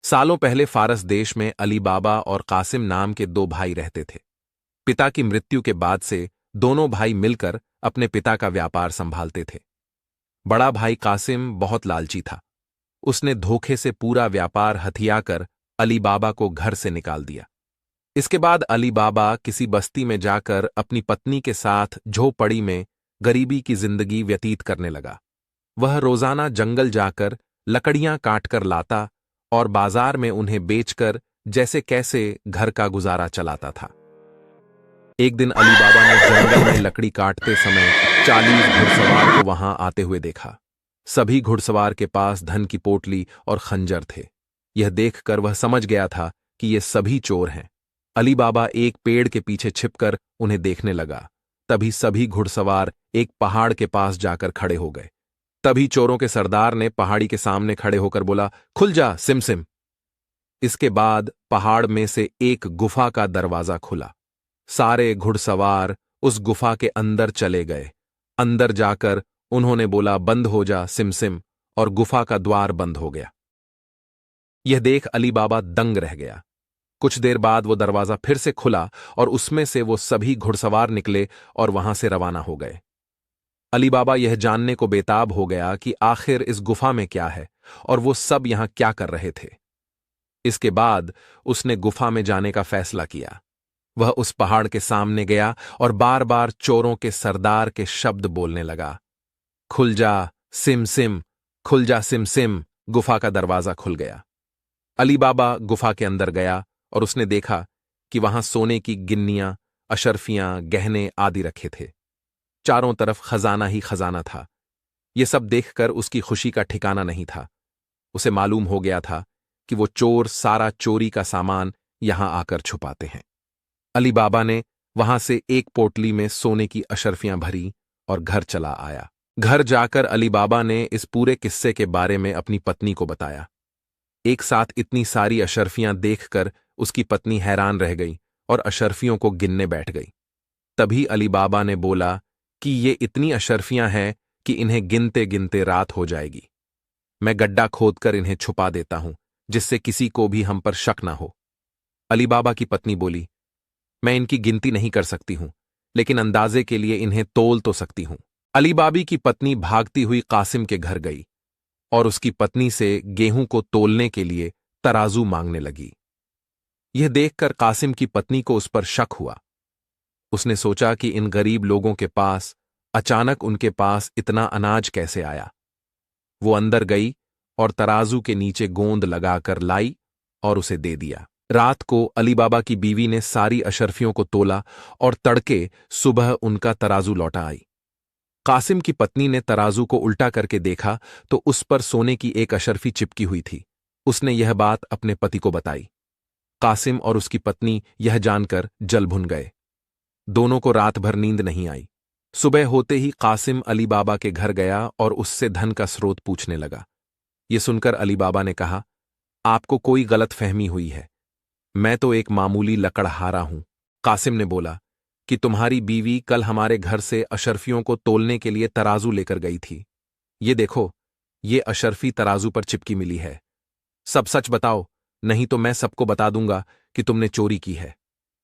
सालों पहले फारस देश में अली बाबा और कासिम नाम के दो भाई रहते थे। पिता की मृत्यु के बाद से दोनों भाई मिलकर अपने पिता का व्यापार संभालते थे। बड़ा भाई कासिम बहुत लालची था। उसने धोखे से पूरा व्यापार हथियाकर अली बाबा को घर से निकाल दिया। इसके बाद अली बाबा किसी बस्ती में जाकर अपनी पत्नी के साथ झोपड़ी में गरीबी की जिंदगी व्यतीत करने लगा। वह रोजाना जंगल जाकर लकड़ियां काटकर लाता और बाजार में उन्हें बेचकर जैसे कैसे घर का गुजारा चलाता था। एक दिन अली बाबा ने जंगल में लकड़ी काटते समय 40 घुड़सवार को वहां आते हुए देखा। सभी घुड़सवार के पास धन की पोटली और खंजर थे। यह देखकर वह समझ गया था कि ये सभी चोर हैं। अली बाबा एक पेड़ के पीछे छिपकर उन्हें देखने लगा। तभी सभी घुड़सवार एक पहाड़ के पास जाकर खड़े हो गए। तभी चोरों के सरदार ने पहाड़ी के सामने खड़े होकर बोला, खुल जा सिम सिम। इसके बाद पहाड़ में से एक गुफा का दरवाजा खुला। सारे घुड़सवार उस गुफा के अंदर चले गए। अंदर जाकर उन्होंने बोला, बंद हो जा सिम सिम, और गुफा का द्वार बंद हो गया। यह देख अली बाबा दंग रह गया। कुछ देर बाद वो दरवाजा फिर से खुला और उसमें से वो सभी घुड़सवार निकले और वहां से रवाना हो गए। अली बाबा यह जानने को बेताब हो गया कि आखिर इस गुफा में क्या है और वो सब यहां क्या कर रहे थे। इसके बाद उसने गुफा में जाने का फैसला किया। वह उस पहाड़ के सामने गया और बार बार चोरों के सरदार के शब्द बोलने लगा, खुल जा सिम सिम, खुल जा सिम सिम। गुफा का दरवाजा खुल गया। अली बाबा गुफा के अंदर गया और उसने देखा कि वहां सोने की गिन्नियां, अशर्फियां, गहने आदि रखे थे। चारों तरफ खजाना ही खजाना था। यह सब देखकर उसकी खुशी का ठिकाना नहीं था। उसे मालूम हो गया था कि वो चोर सारा चोरी का सामान यहां आकर छुपाते हैं। अली बाबा ने वहां से एक पोटली में सोने की अशर्फियां भरी और घर चला आया। घर जाकर अली बाबा ने इस पूरे किस्से के बारे में अपनी पत्नी को बताया। एक साथ इतनी सारी अशर्फियां देखकर उसकी पत्नी हैरान रह गई और अशर्फियों को गिनने बैठ गई। तभी अली बाबा ने बोला कि ये इतनी अशर्फियां हैं कि इन्हें गिनते गिनते रात हो जाएगी। मैं गड्ढा खोदकर इन्हें छुपा देता हूं जिससे किसी को भी हम पर शक ना हो। अली बाबा की पत्नी बोली, मैं इनकी गिनती नहीं कर सकती हूं, लेकिन अंदाजे के लिए इन्हें तोल तो सकती हूं। अली बाबी की पत्नी भागती हुई कासिम के घर गई और उसकी पत्नी से गेहूं को तोलने के लिए तराजू मांगने लगी। यह देखकर कासिम की पत्नी को उस पर शक हुआ। उसने सोचा कि इन गरीब लोगों के पास अचानक उनके पास इतना अनाज कैसे आया। वो अंदर गई और तराजू के नीचे गोंद लगाकर लाई और उसे दे दिया। रात को अली बाबा की बीवी ने सारी अशर्फियों को तोला और तड़के सुबह उनका तराजू लौटा आई। कासिम की पत्नी ने तराजू को उल्टा करके देखा तो उस पर सोने की एक अशर्फी चिपकी हुई थी। उसने यह बात अपने पति को बताई। कासिम और उसकी पत्नी यह जानकर जल भुन गए। दोनों को रात भर नींद नहीं आई। सुबह होते ही कासिम अली बाबा के घर गया और उससे धन का स्रोत पूछने लगा। यह सुनकर अली बाबा ने कहा, आपको कोई गलत फहमी हुई है, मैं तो एक मामूली लकड़हारा हूं। कासिम ने बोला कि तुम्हारी बीवी कल हमारे घर से अशर्फियों को तोलने के लिए तराजू लेकर गई थी। ये देखो, ये अशर्फी तराजू पर चिपकी मिली है। सब सच बताओ, नहीं तो मैं सबको बता दूंगा कि तुमने चोरी की है।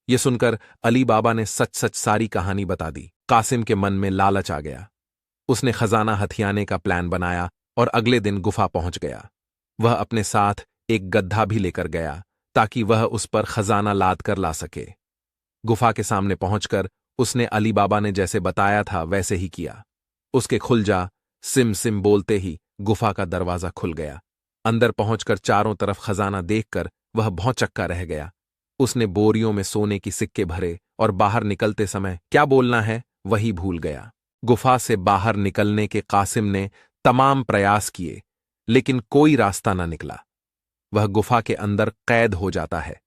यह सुनकर अली बाबा ने सच सच सारी कहानी बता दी। कासिम के मन में लालच आ गया। उसने खजाना हथियाने का प्लान बनाया और अगले दिन गुफा पहुंच गया। वह अपने साथ एक गड्ढा भी लेकर गया ताकि वह उस पर खजाना लाद कर ला सके। गुफा के सामने पहुंचकर उसने अली बाबा ने जैसे बताया था वैसे ही किया। उसके खुल जा सिम सिम बोलते ही गुफा का दरवाजा खुल गया। अंदर पहुंचकर चारों तरफ खजाना देखकर वह भौंचक्का रह गया। उसने बोरियों में सोने की सिक्के भरे और बाहर निकलते समय क्या बोलना है वही भूल गया। गुफा से बाहर निकलने के कासिम ने तमाम प्रयास किए, लेकिन कोई रास्ता न निकला। वह गुफा के अंदर कैद हो जाता है।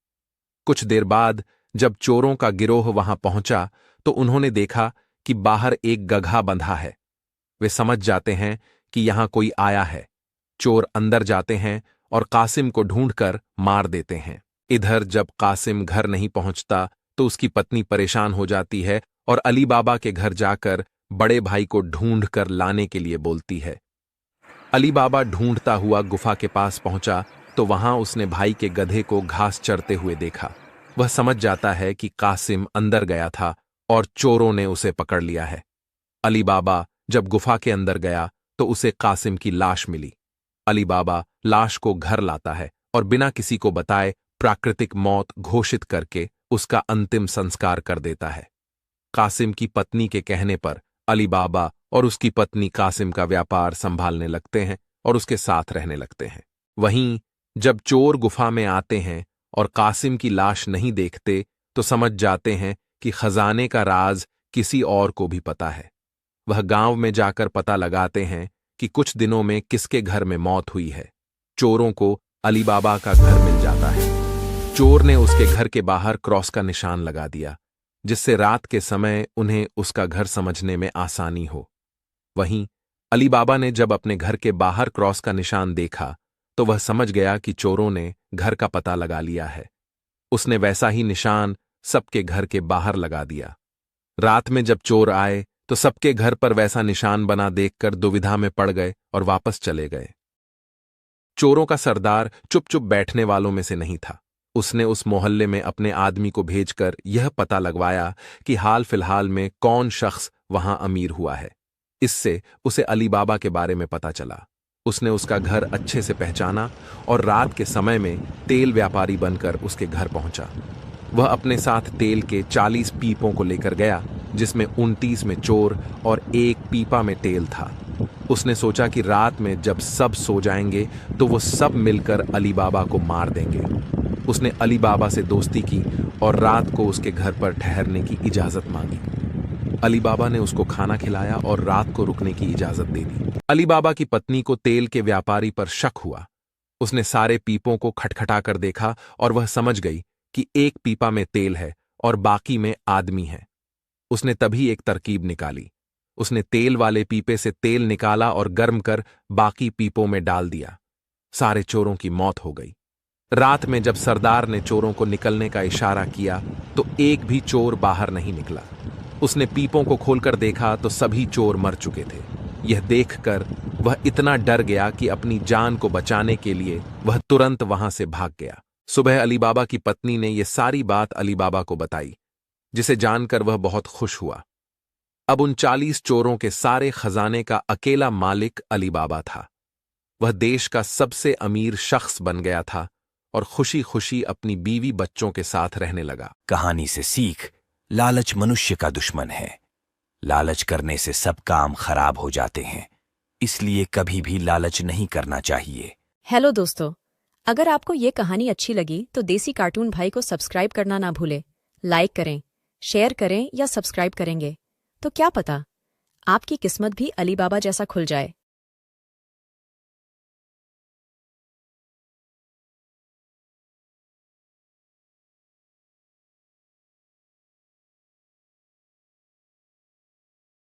कुछ देर बाद जब चोरों का गिरोह वहां पहुंचा तो उन्होंने देखा कि बाहर एक गधा बंधा है। वे समझ जाते हैं कि यहां कोई आया है। चोर अंदर जाते हैं और कासिम को ढूंढकर मार देते हैं। इधर जब कासिम घर नहीं पहुंचता तो उसकी पत्नी परेशान हो जाती है और अली बाबा के घर जाकर बड़े भाई को ढूंढ कर लाने के लिए बोलती है। अली बाबा ढूंढता हुआ गुफा के पास पहुंचा तो वहां उसने भाई के गधे को घास चरते हुए देखा। वह समझ जाता है कि कासिम अंदर गया था और चोरों ने उसे पकड़ लिया है। अली बाबा जब गुफा के अंदर गया तो उसे कासिम की लाश मिली। अली बाबा लाश को घर लाता है और बिना किसी को बताए प्राकृतिक मौत घोषित करके उसका अंतिम संस्कार कर देता है। कासिम की पत्नी के कहने पर अली बाबा और उसकी पत्नी कासिम का व्यापार संभालने लगते हैं और उसके साथ रहने लगते हैं। वहीं जब चोर गुफा में आते हैं और कासिम की लाश नहीं देखते तो समझ जाते हैं कि खजाने का राज किसी और को भी पता है। वह गांव में जाकर पता लगाते हैं कि कुछ दिनों में किसके घर में मौत हुई है। चोरों को अली बाबा का घर मिल जाता है। चोर ने उसके घर के बाहर क्रॉस का निशान लगा दिया, जिससे रात के समय उन्हें उसका घर समझने में आसानी हो। वहीं अली बाबा ने जब अपने घर के बाहर क्रॉस का निशान देखा तो वह समझ गया कि चोरों ने घर का पता लगा लिया है। उसने वैसा ही निशान सबके घर के बाहर लगा दिया। रात में जब चोर आए तो सबके घर पर वैसा निशान बना देखकर दुविधा में पड़ गए और वापस चले गए। चोरों का सरदार चुप चुप बैठने वालों में से नहीं था। उसने उस मोहल्ले में अपने आदमी को भेजकर यह पता लगवाया कि हाल फिलहाल में कौन शख्स वहां अमीर हुआ है। इससे उसे अली बाबा के बारे में पता चला। उसने उसका घर अच्छे से पहचाना और रात के समय में तेल व्यापारी बनकर उसके घर पहुंचा। वह अपने साथ तेल के 40 पीपों को लेकर गया, जिसमें 29 में चोर और एक पीपा में तेल था। उसने सोचा कि रात में जब सब सो जाएंगे तो वो सब मिलकर अली बाबा को मार देंगे। उसने अली बाबा से दोस्ती की और रात को उसके घर पर ठहरने की इजाजत मांगी। अली बाबा ने उसको खाना खिलाया और रात को रुकने की इजाजत दे दी। अली बाबा की पत्नी को तेल के व्यापारी पर शक हुआ। उसने सारे पीपों को खटखटा कर देखा और वह समझ गई कि एक पीपा में तेल है और बाकी में आदमी है। उसने तभी एक तरकीब निकाली। उसने तेल वाले पीपे से तेल निकाला और गर्म कर बाकी पीपों में डाल दिया। सारे चोरों की मौत हो गई। रात में जब सरदार ने चोरों को निकलने का इशारा किया तो एक भी चोर बाहर नहीं निकला। उसने पीपों को खोलकर देखा तो सभी चोर मर चुके थे। यह देखकर वह इतना डर गया कि अपनी जान को बचाने के लिए वह तुरंत वहां से भाग गया। सुबह अली बाबा की पत्नी ने यह सारी बात अली बाबा को बताई, जिसे जानकर वह बहुत खुश हुआ। अब उन 40 चोरों के सारे खजाने का अकेला मालिक अली बाबा था। वह देश का सबसे अमीर शख्स बन गया था और खुशी खुशी अपनी बीवी बच्चों के साथ रहने लगा। कहानी से सीख, लालच मनुष्य का दुश्मन है। लालच करने से सब काम खराब हो जाते हैं, इसलिए कभी भी लालच नहीं करना चाहिए। हेलो दोस्तों, अगर आपको ये कहानी अच्छी लगी तो देसी कार्टून भाई को सब्सक्राइब करना ना भूले। लाइक करें, शेयर करें या सब्सक्राइब करेंगे तो क्या पता आपकी किस्मत भी अली बाबा जैसा खुल जाए।